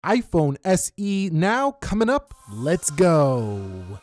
iPhone SE now coming up. Let's go.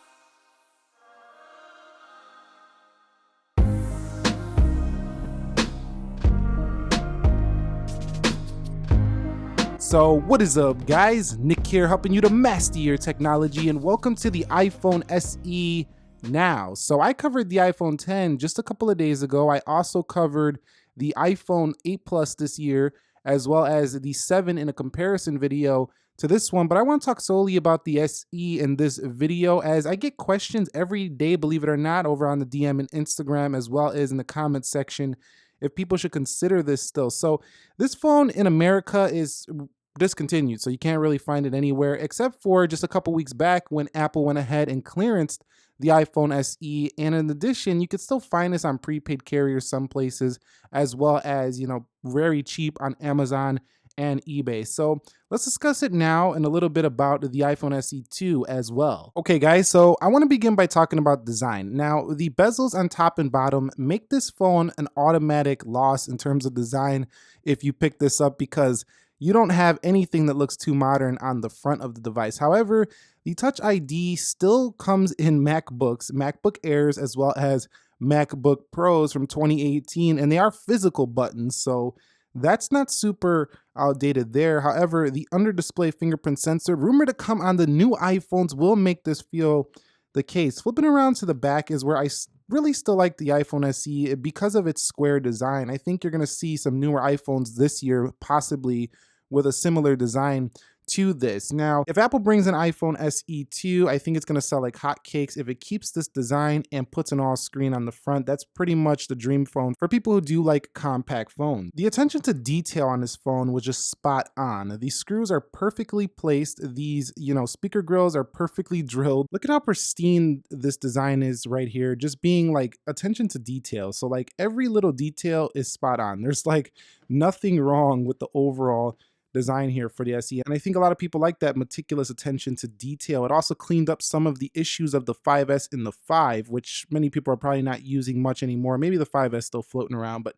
So what is up, guys? Nick here, helping you to master your technology, and welcome to the iPhone SE now. So I covered the iPhone 10 just a couple of days ago. I also covered the iPhone 8 Plus this year, as well as the 7 in a comparison video to this one. But I want to talk solely about the SE in this video, as I get questions every day, believe it or not, over on the DM and Instagram, as well as in the comments section, if people should consider this still. So this phone in America is discontinued, so you can't really find it anywhere except for just a couple weeks back when Apple went ahead and clearanced the iPhone SE. And in addition, you could still find this on prepaid carriers some places, as well as, very cheap on Amazon and eBay. So let's discuss it now and a little bit about the iPhone SE 2 as well. Okay, guys, so I want to begin by talking about design. Now, the bezels on top and bottom make this phone an automatic loss in terms of design if you pick this up, because you don't have anything that looks too modern on the front of the device. However, the Touch ID still comes in MacBooks, MacBook Airs, as well as MacBook Pros from 2018, and they are physical buttons, so that's not super outdated there. However, the under-display fingerprint sensor, rumored to come on the new iPhones, will make this feel the case. Flipping around to the back is where I really still like the iPhone SE because of its square design. I think you're going to see some newer iPhones this year, possibly with a similar design to this. Now, if Apple brings an iPhone SE 2, I think it's going to sell like hotcakes. If it keeps this design and puts an all screen on the front, that's pretty much the dream phone for people who do like compact phones. The attention to detail on this phone was just spot on. These screws are perfectly placed. These, speaker grills are perfectly drilled. Look at how pristine this design is right here, just being like attention to detail. So like every little detail is spot on. There's like nothing wrong with the overall design here for the SE, and I think a lot of people like that meticulous attention to detail. It also cleaned up some of the issues of the 5S and the 5, which many people are probably not using much anymore. Maybe the 5S still floating around, but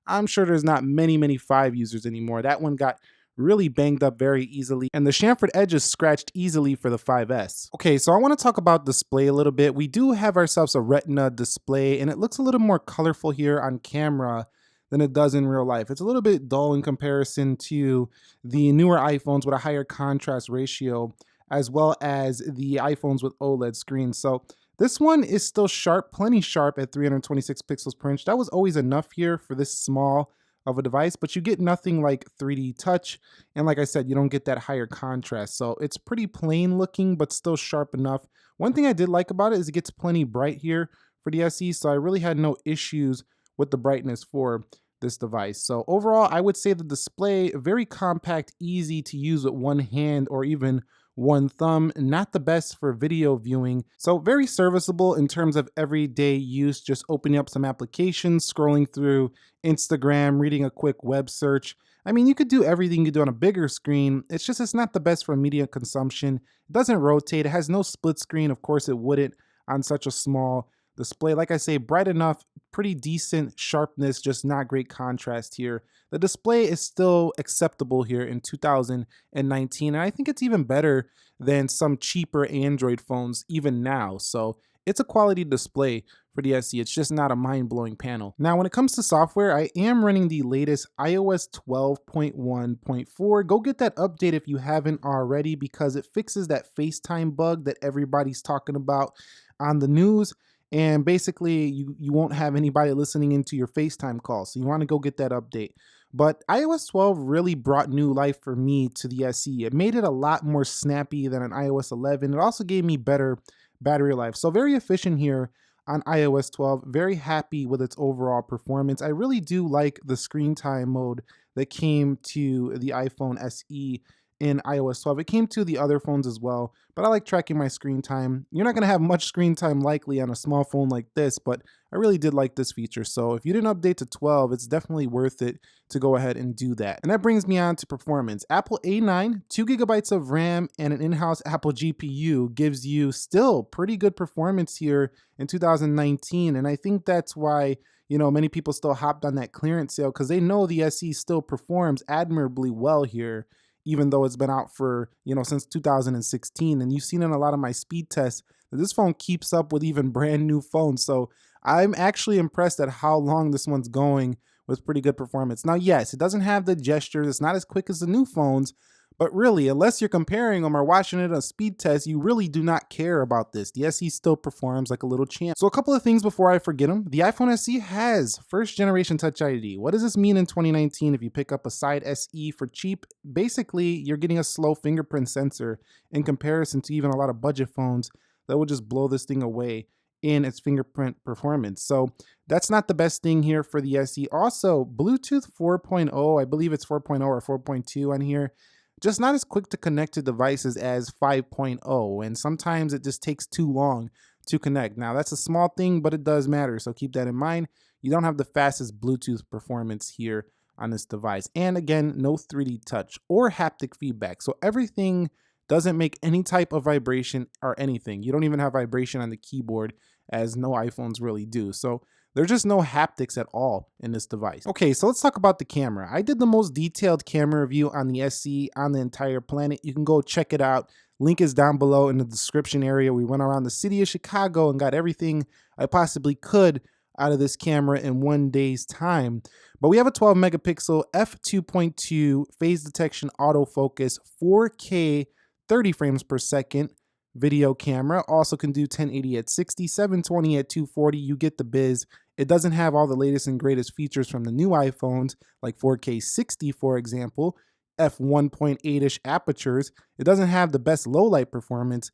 I'm sure there's not many 5 users anymore. That one got really banged up very easily, and the chamfered edges scratched easily for the 5S. Okay, so I want to talk about display a little bit. We do have ourselves a Retina display, and it looks a little more colorful here on camera than it does in real life. It's a little bit dull in comparison to the newer iPhones with a higher contrast ratio, as well as the iPhones with OLED screens. So this one is still sharp, plenty sharp at 326 pixels per inch. That was always enough here for this small of a device, but you get nothing like 3D touch. And like I said, you don't get that higher contrast. So it's pretty plain looking, but still sharp enough. One thing I did like about it is it gets plenty bright here for the SE. So I really had no issues with the brightness for this device. So overall, I would say the display, very compact, easy to use with one hand or even one thumb, not the best for video viewing. So very serviceable in terms of everyday use, just opening up some applications, scrolling through Instagram, reading a quick web search. I mean, you could do everything you do on a bigger screen. It's not the best for media consumption. It doesn't rotate. It has no split screen. Of course, it wouldn't on such a small display. Like I say, bright enough, pretty decent sharpness, just not great contrast here. The display is still acceptable here in 2019, and I think it's even better than some cheaper Android phones even now. So it's a quality display for the SE. It's just not a mind-blowing panel. Now, when it comes to software, I am running the latest iOS 12.1.4. Go get that update if you haven't already, because it fixes that FaceTime bug that everybody's talking about on the news. And basically, you won't have anybody listening into your FaceTime call. So you want to go get that update. But iOS 12 really brought new life for me to the SE. It made it a lot more snappy than an iOS 11. It also gave me better battery life. So very efficient here on iOS 12. Very happy with its overall performance. I really do like the screen time mode that came to the iPhone SE in iOS 12. It came to the other phones as well, but I like tracking my screen time. You're not going to have much screen time likely on a small phone like this, but I really did like this feature. So if you didn't update to 12, it's definitely worth it to go ahead and do that. And that brings me on to performance. Apple A9, 2 gigabytes of RAM, and an in-house Apple GPU gives you still pretty good performance here in 2019. And I think that's why many people still hopped on that clearance sale, because they know the SE still performs admirably well here, even though it's been out for, since 2016. And you've seen in a lot of my speed tests that this phone keeps up with even brand new phones. So I'm actually impressed at how long this one's going with pretty good performance. Now, yes, it doesn't have the gestures. It's not as quick as the new phones, but really, unless you're comparing them or watching it on a speed test, you really do not care about this. The SE still performs like a little champ. So a couple of things before I forget them. The iPhone SE has first generation Touch ID. What does this mean in 2019 if you pick up a side SE for cheap? Basically, you're getting a slow fingerprint sensor in comparison to even a lot of budget phones that will just blow this thing away in its fingerprint performance. So that's not the best thing here for the SE. Also, Bluetooth 4.0, I believe it's 4.0 or 4.2 on here, just not as quick to connect to devices as 5.0, and sometimes it just takes too long to connect. Now that's a small thing, but it does matter, so keep that in mind. You don't have the fastest Bluetooth performance here on this device. And again, no 3D touch or haptic feedback. So everything doesn't make any type of vibration or anything. You don't even have vibration on the keyboard, as no iPhones really do. So there's just no haptics at all in this device. Okay, so let's talk about the camera. I did the most detailed camera review on the SE on the entire planet. You can go check it out. Link is down below in the description area. We went around the city of Chicago and got everything I possibly could out of this camera in 1 day's time. But we have a 12 megapixel f2.2 phase detection autofocus 4K 30 frames per second video camera. Also can do 1080 at 60, 720 at 240. You get the biz. It doesn't have all the latest and greatest features from the new iPhones, like 4K 60, for example, f1.8-ish apertures. It doesn't have the best low light performance,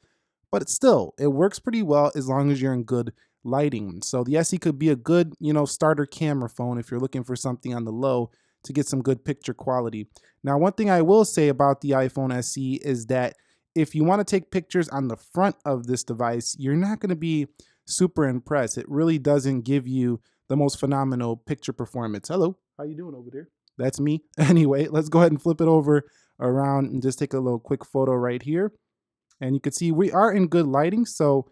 but it works pretty well as long as you're in good lighting. So the SE could be a good, starter camera phone if you're looking for something on the low to get some good picture quality. Now, one thing I will say about the iPhone SE is that if you want to take pictures on the front of this device, you're not going to be super impressed. It really doesn't give you the most phenomenal picture performance. Hello, how you doing over there? That's me. Anyway, let's go ahead and flip it over around and just take a little quick photo right here. And you can see we are in good lighting, so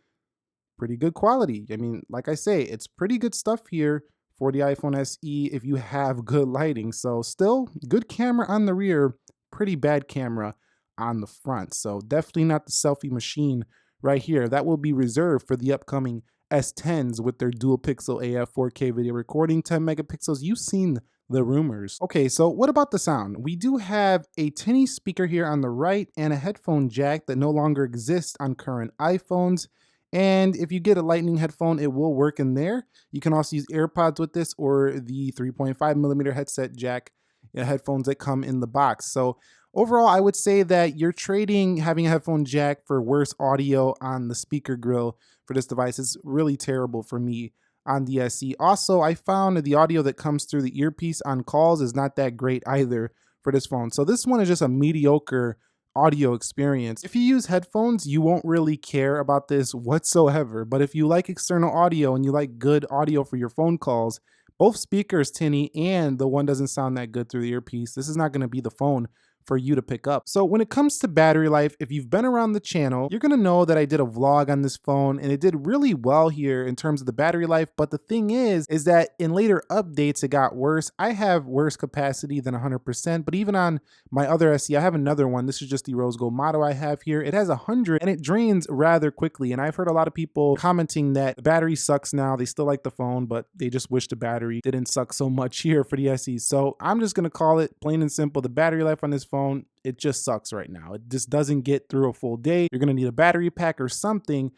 pretty good quality. I mean, like I say, it's pretty good stuff here for the iPhone SE if you have good lighting. So still good camera on the rear, pretty bad camera on the front. So definitely not the selfie machine right here. That will be reserved for the upcoming S10s with their dual pixel AF 4K video recording, 10 megapixels. You've seen the rumors. Okay, so what about the sound? We do have a tinny speaker here on the right and a headphone jack that no longer exists on current iPhones. And if you get a Lightning headphone, it will work in there. You can also use AirPods with this or the 3.5 millimeter headset jack headphones that come in the box. So overall, I would say that you're trading having a headphone jack for worse audio on the speaker grill for this device. It's really terrible for me on the SE. Also, I found that the audio that comes through the earpiece on calls is not that great either for this phone. So this one is just a mediocre audio experience. If you use headphones, you won't really care about this whatsoever. But if you like external audio and you like good audio for your phone calls, both speakers tinny and the one doesn't sound that good through the earpiece, this is not going to be the phone for you to pick up. So when it comes to battery life, if you've been around the channel, you're gonna know that I did a vlog on this phone and it did really well here in terms of the battery life. But the thing is that in later updates, it got worse. I have worse capacity than 100%, but even on my other SE, I have another one. This is just the Rose Gold Motto I have here. It has 100 and it drains rather quickly. And I've heard a lot of people commenting that the battery sucks now. They still like the phone, but they just wish the battery didn't suck so much here for the SE. So I'm just gonna call it plain and simple. The battery life on this phone, it just sucks right now. It just doesn't get through a full day. You're gonna need a battery pack or something.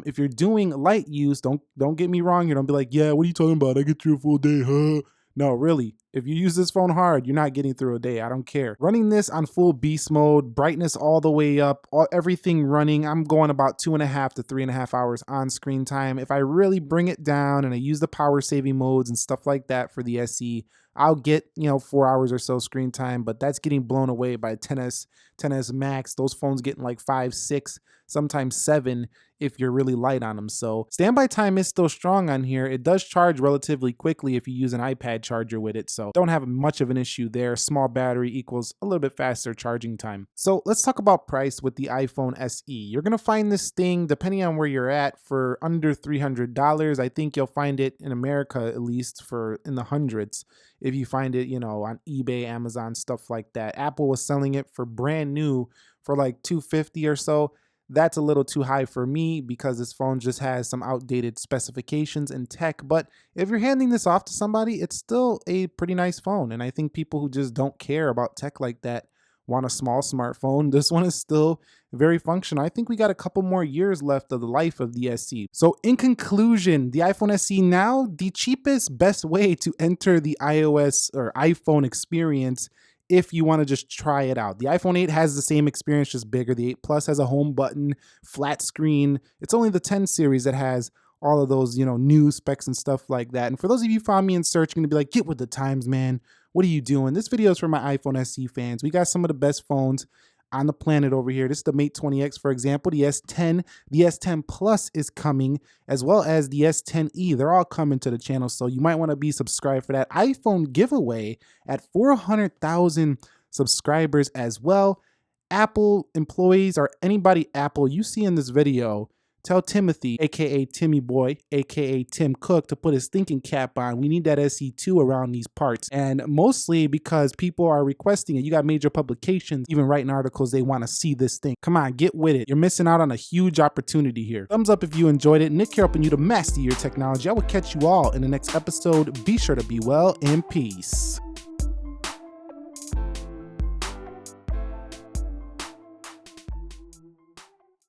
If you're doing light use, don't get me wrong. You don't be like, yeah, what are you talking about? I get through a full day, huh? No, really. If you use this phone hard, you're not getting through a day. I don't care. Running this on full beast mode, brightness all the way up, everything running, I'm going about 2.5 to 3.5 hours on screen time. If I really bring it down and I use the power saving modes and stuff like that for the SE, I'll get, 4 hours or so screen time, but that's getting blown away by 10S Max. Those phones getting like 5, 6, sometimes 7 if you're really light on them. So standby time is still strong on here. It does charge relatively quickly if you use an iPad charger with it, so don't have much of an issue there. Small battery equals a little bit faster charging time. So let's talk about price with the iPhone SE. You're gonna find this thing, depending on where you're at, for under $300. I think you'll find it in America at least for in the hundreds if you find it, on eBay, Amazon, stuff like that. Apple was selling it for brand new for like $250 or so. That's a little too high for me because this phone just has some outdated specifications and tech. But if you're handing this off to somebody, it's still a pretty nice phone. And I think people who just don't care about tech like that want a small smartphone. This one is still very functional. I think we got a couple more years left of the life of the SE. So in conclusion, the iPhone SE now, the cheapest, best way to enter the iOS or iPhone experience if you want to just try it out. The iPhone 8 has the same experience, just bigger. The 8 Plus has a home button, flat screen. It's only the 10 series that has all of those, new specs and stuff like that. And for those of you who found me in search, you're going to be like, get with the times, man. What are you doing? This video is for my iPhone SE fans. We got some of the best phones on the planet over here. This is the Mate 20X, for example, the S10, the S10 Plus is coming, as well as the S10e. They're all coming to the channel, so you might want to be subscribed for that iPhone giveaway at 400,000 subscribers as well. Apple employees or anybody Apple you see in this video, tell Timothy, aka Timmy Boy, aka Tim Cook, to put his thinking cap on. We need that SE2 around these parts. And mostly because people are requesting it. You got major publications even writing articles, they want to see this thing. Come on, get with it. You're missing out on a huge opportunity here. Thumbs up if you enjoyed it. Nick here helping you to master your technology. I will catch you all in the next episode. Be sure to be well and peace.